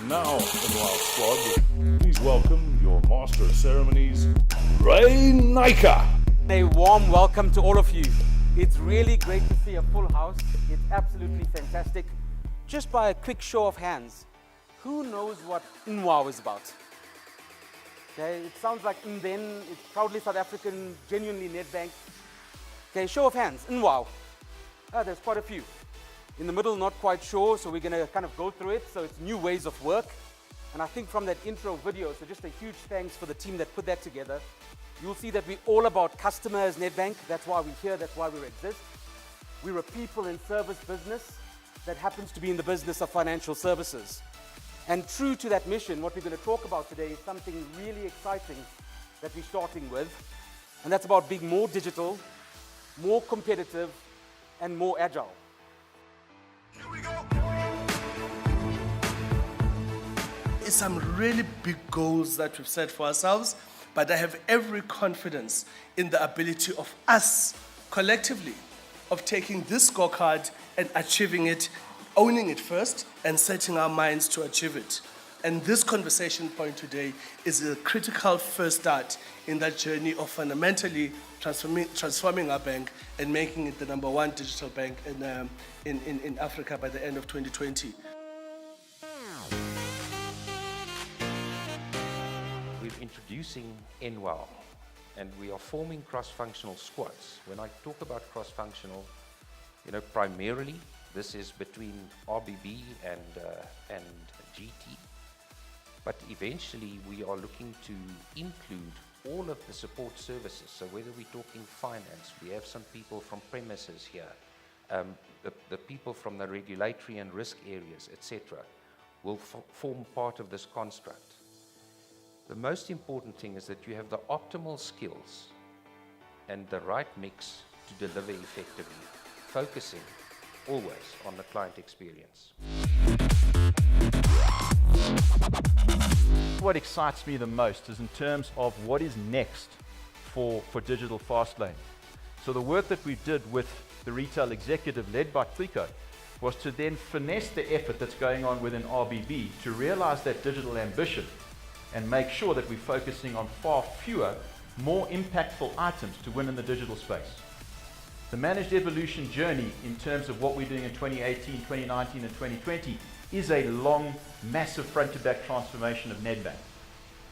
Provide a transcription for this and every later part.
Now, nWoW squad, please welcome your Master of Ceremonies, Ray Nika. A warm welcome to all of you. It's really great to see a full house. It's absolutely fantastic. Just by a quick show of hands, who knows what nWoW is about? Okay, it sounds like Then, it's proudly South African, genuinely Nedbank. Okay, show of hands, nWoW. There's quite a few. In the middle, not quite sure, so we're going to kind of go through it. So it's new ways of work. And I think from that intro video, so just a huge thanks for the team that put that together. You'll see that we're all about customer as Nedbank. That's why we're here, that's why we exist. We're a people and service business that happens to be in the business of financial services. And true to that mission, what we're going to talk about today is something really exciting that we're starting with. And that's about being more digital, more competitive, and more agile. It's some really big goals that we've set for ourselves, but I have every confidence in the ability of us collectively of taking this scorecard and achieving it, owning it first, and setting our minds to achieve it. And this conversation point today is a critical first start in that journey of fundamentally transforming our bank and making it the #1 digital bank in Africa by the end of 2020. We're introducing nWoW, and we are forming cross-functional squads. When I talk about cross-functional, primarily this is between RBB and GT. But eventually we are looking to include all of the support services. So whether we're talking finance, we have some people from premises here, the people from the regulatory and risk areas, etc., will form part of this construct. The most important thing is that you have the optimal skills and the right mix to deliver effectively, focusing always on the client experience. What excites me the most is in terms of what is next for Digital Fastlane. So the work that we did with the retail executive led by Trico was to then finesse the effort that's going on within RBB to realize that digital ambition and make sure that we're focusing on far fewer, more impactful items to win in the digital space. The managed evolution journey in terms of what we're doing in 2018, 2019 and 2020 is a long, massive front-to-back transformation of Nedbank.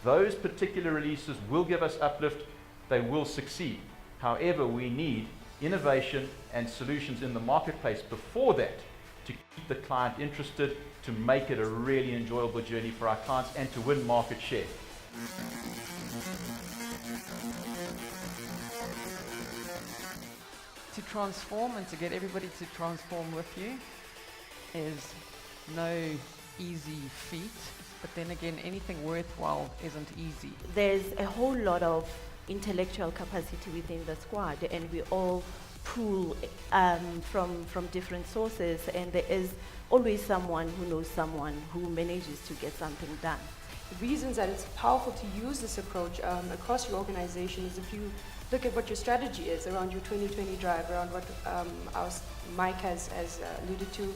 Those particular releases will give us uplift, they will succeed. However, we need innovation and solutions in the marketplace before that to keep the client interested, to make it a really enjoyable journey for our clients and to win market share. To transform and to get everybody to transform with you is no easy feat, but then again, anything worthwhile isn't easy. There's a whole lot of intellectual capacity within the squad, and we all pool from different sources, and there is always someone who knows someone who manages to get something done. The reasons that it's powerful to use this approach across your organization is if you look at what your strategy is around your 2020 drive, around what Mike has alluded to,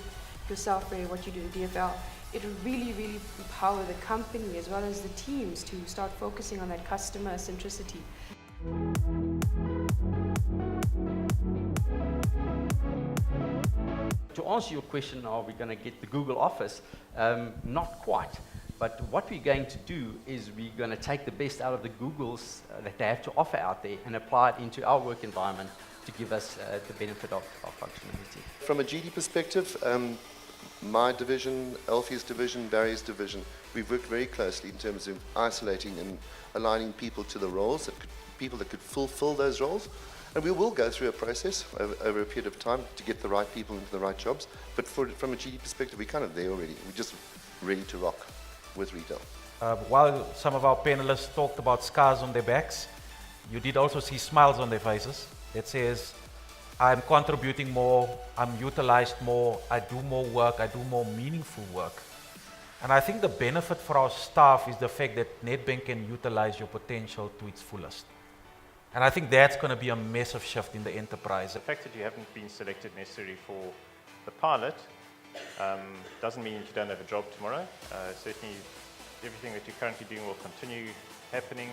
yourself, Ray, what you do at DFL, it will really, really empower the company as well as the teams to start focusing on that customer centricity. To answer your question, are we going to get the Google office? Not quite. But what we're going to do is we're going to take the best out of the Googles that they have to offer out there and apply it into our work environment to give us the benefit of functionality. From a GD perspective, my division, Alfie's division, Barry's division, we've worked very closely in terms of isolating and aligning people to the roles, people that could fulfill those roles. And we will go through a process over a period of time to get the right people into the right jobs. But from a GD perspective, we're kind of there already. We're just ready to rock with retail. While some of our panelists talked about scars on their backs, you did also see smiles on their faces. It says, I'm contributing more, I'm utilized more, I do more work, I do more meaningful work. And I think the benefit for our staff is the fact that Nedbank can utilize your potential to its fullest. And I think that's going to be a massive shift in the enterprise. The fact that you haven't been selected necessarily for the pilot Doesn't mean you don't have a job tomorrow. Certainly, everything that you're currently doing will continue happening.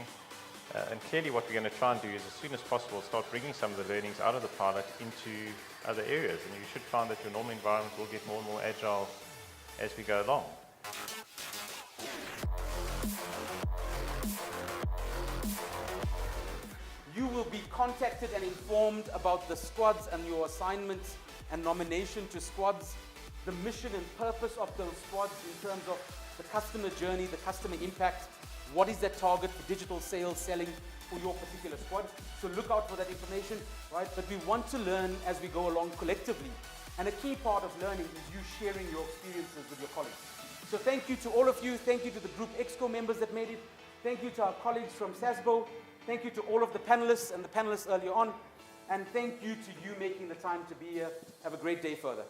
And clearly what we're going to try and do is, as soon as possible, start bringing some of the learnings out of the pilot into other areas. And you should find that your normal environment will get more and more agile as we go along. You will be contacted and informed about the squads and your assignments and nomination to squads, the mission and purpose of those squads in terms of the customer journey, the customer impact, what is that target for digital sales, selling for your particular squad. So look out for that information, right? But we want to learn as we go along collectively. And a key part of learning is you sharing your experiences with your colleagues. So thank you to all of you. Thank you to the Group Exco members that made it. Thank you to our colleagues from SASBO. Thank you to all of the panelists and the panelists earlier on. And thank you to you making the time to be here. Have a great day further.